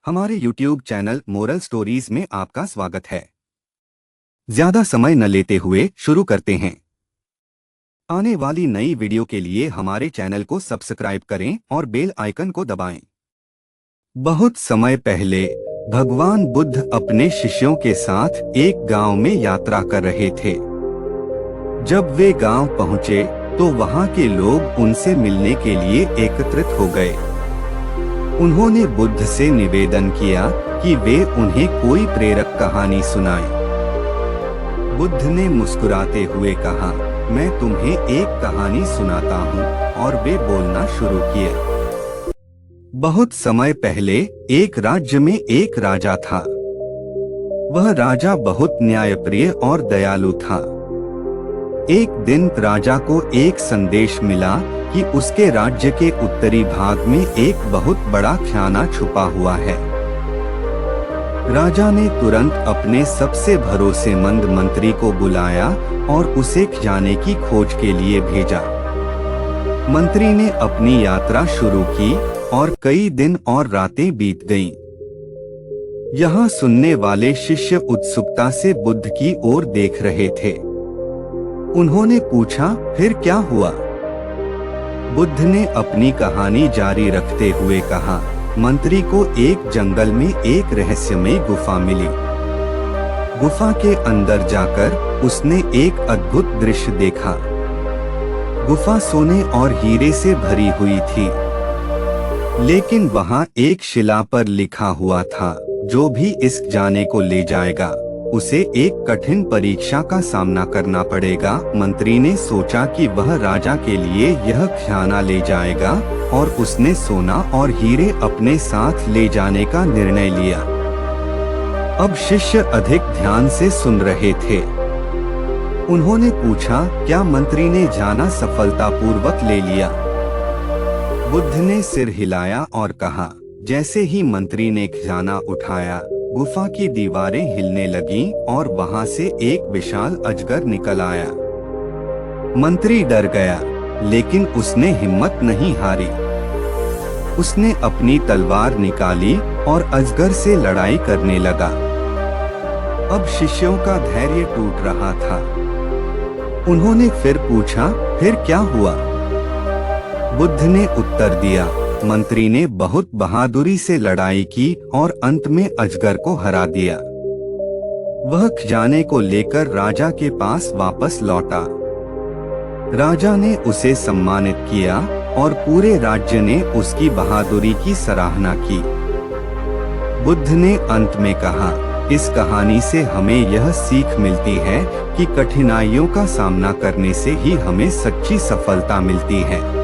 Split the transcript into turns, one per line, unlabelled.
हमारे YouTube channel moral stories में आपका स्वागत है। ज्यादा समय न लेते हुए शुरू करते हैं। आने वाली नई वीडियो के लिए हमारे चैनल को सब्सक्राइब करें और बेल आइकन को दबाएं। बहुत समय पहले भगवान बुद्ध अपने शिष्यों के साथ एक गांव में यात्रा कर रहे थे। जब वे गांव पहुंचे तो वहां के लोग उनसे मिलने के लिए एकत्रित हो गए। उन्होंने बुद्ध से निवेदन किया कि वे उन्हें कोई प्रेरक कहानी सुनाएं। बुद्ध ने मुस्कुराते हुए कहा, मैं तुम्हें एक कहानी सुनाता हूँ, और वे बोलना शुरू किए। बहुत समय पहले एक राज्य में एक राजा था। वह राजा बहुत न्यायप्रिय और दयालु था। एक दिन राजा को एक संदेश मिला कि उसके राज्य के उत्तरी भाग में एक बहुत बड़ा खजाना छुपा हुआ है। राजा ने तुरंत अपने सबसे भरोसेमंद मंत्री को बुलाया और उसे खजाने की खोज के लिए भेजा। मंत्री ने अपनी यात्रा शुरू की और कई दिन और रातें बीत गईं। यहाँ सुनने वाले शिष्य उत्सुकता से बुद्ध की ओर देख रहे थे। उन्होंने पूछा, फिर क्या हुआ? बुद्ध ने अपनी कहानी जारी रखते हुए कहा, मंत्री को एक जंगल में एक रहस्यमय गुफा मिली। गुफा के अंदर जाकर उसने एक अद्भुत दृश्य देखा। गुफा सोने और हीरे से भरी हुई थी, लेकिन वहां एक शिला पर लिखा हुआ था, जो भी इस खजाने को ले जाएगा उसे एक कठिन परीक्षा का सामना करना पड़ेगा। मंत्री ने सोचा कि वह राजा के लिए यह खजाना ले जाएगा और उसने सोना और हीरे अपने साथ ले जाने का निर्णय लिया। अब शिष्य अधिक ध्यान से सुन रहे थे। उन्होंने पूछा, क्या मंत्री ने खजाना सफलतापूर्वक ले लिया? बुद्ध ने सिर हिलाया और कहा, जैसे ही मंत्री ने खजाना उठाया, गुफा की दीवारें हिलने लगीं और वहां से एक विशाल अजगर निकल आया। मंत्री डर गया, लेकिन उसने हिम्मत नहीं हारी। उसने अपनी तलवार निकाली और अजगर से लड़ाई करने लगा। अब शिष्यों का धैर्य टूट रहा था। उन्होंने फिर पूछा, फिर क्या हुआ? बुद्ध ने उत्तर दिया, मंत्री ने बहुत बहादुरी से लड़ाई की और अंत में अजगर को हरा दिया। वह खजाने को लेकर राजा के पास वापस लौटा। राजा ने उसे सम्मानित किया और पूरे राज्य ने उसकी बहादुरी की सराहना की। बुद्ध ने अंत में कहा, इस कहानी से हमें यह सीख मिलती है कि कठिनाइयों का सामना करने से ही हमें सच्ची सफलता मिलती है।